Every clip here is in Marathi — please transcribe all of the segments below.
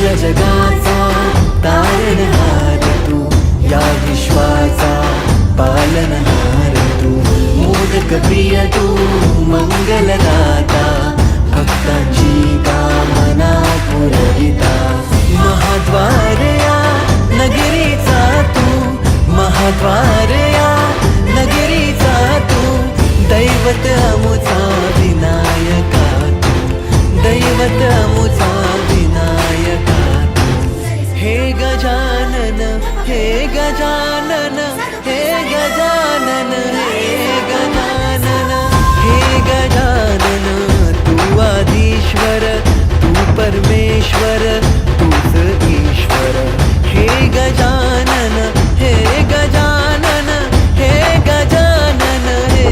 या जगाचा तारणहार तू, या विश्वाचा पालनहार तू, मोदक प्रिय तू, मंगलदाता, भक्तांची कामना पुरविता, महाद्वार या नगरीचा तू, महाद्वार या नगरीचा तू, दैवत अमुचा विनायका तू, दैवत अमुचा विनायका तू. हे गजानन, हे गजानन, हे गजानन, हे गजानन, हे गजानन, तू आदिश्वर, तू परमेश्वर, तूच ईश्वर. हे गजानन, हे गजानन, हे गजानन, हे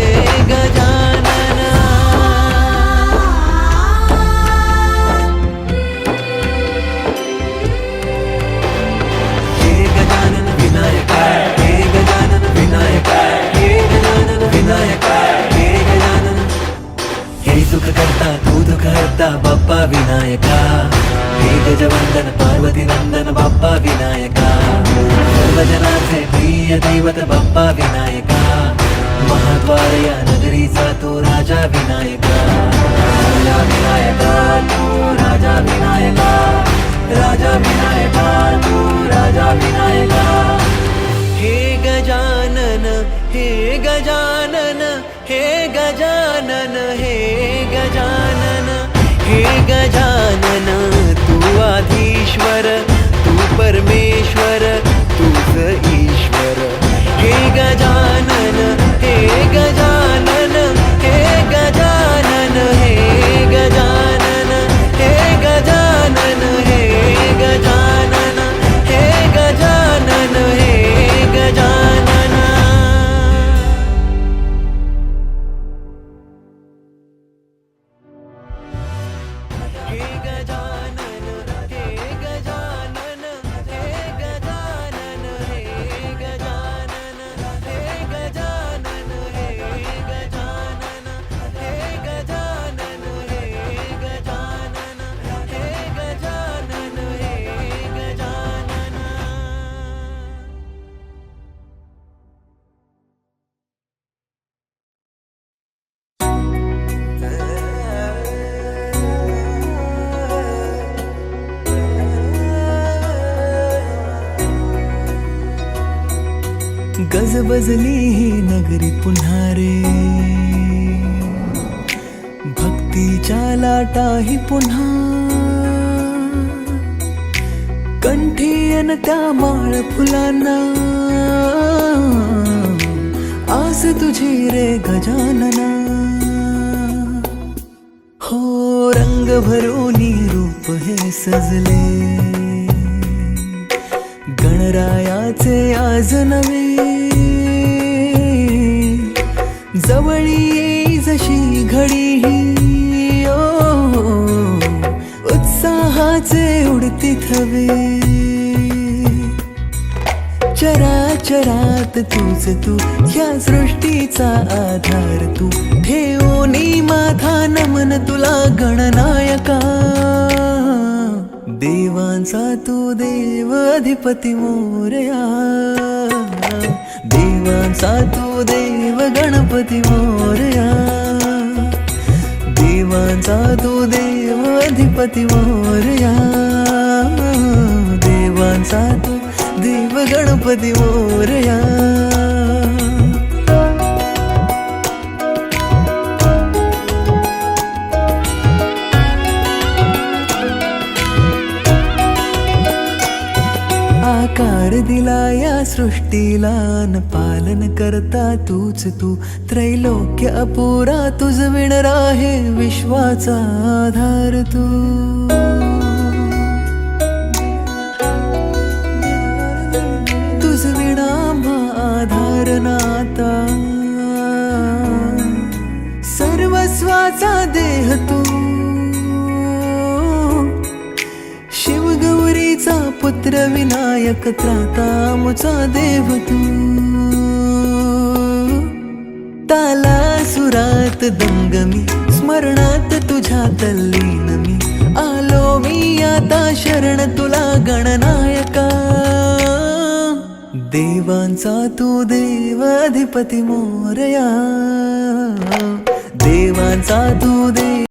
गजानन. हे गजानन विनायका, हे गजानन विनायका, हे गजानन विनायका, हे गजानन. हे सुख करता तू दुःख हरता बाप्पा विनायका, हे गजवंदन पार्वती नंदन बाप्पा विनायका, सर्वजनांचे प्रिय दैवत बाप्पा विनायका, महाद्वार या नगरीचा तू राजा विनायका, राजा विनायका तू, राजा विनायका, राजा विनायका तू, राजा विनायका. हे गजानन, हे गजानन, हे गजानन, हे गजानन, हे गजानन, तू आधीश्वर, तू परमेश्वर, तूच ईश्वर. हे गजानन, हे गजानन, हे गजानन, हे गजानन, हे गजानन, हे गजानन, हे गजानन, हे गजानन. हे गजानन, हे गजानन, हे गजानन, हे गजानन, हे गजानन, हे गजानन, हे गजानन, हे गजानन, हे गजानन, हे गजानन. गजबजली ही नगरी पुन्हा रे, भक्तीच्या लाटाही पुन्हा, कंठी अन त्या माळ फुलांना, आस तुझी रे गजानना. हो रंग भरोनी रूप हे सजले, गणरायाचे आज नवे, जवळी येई जशी घडी ही, उत्साहाचे उडती थवे. चराचरात तूच तू, या सृष्टीचा आधार तू, ठेवोनी माझा नमन तुला गणनायका. देवांचा तू देव अधिपती मोरया, देवांचा तू देव गणपती मोरया, देवांचा तू देव अधिपती मोरया, देवांचा तू देव गणपती मोरया. आकार दिला या सृष्टीला न पालन करता तूच तू, त्रैलोक्य अपुरा तुझ विण राहे विश्वाचा आधार तू. तुझ विणा आधार नाता, सर्वस्वाचा देह तू, शिवगौरीचा पुत्र विनायक त्राता मुचा देव तू. ताला सुरात दंगमी, स्मरणात तुझ्या तल्लीन मी, आलो मी आता शरण तुला देवांचा तू देव अधिपती मोरया, देवांचा तू देव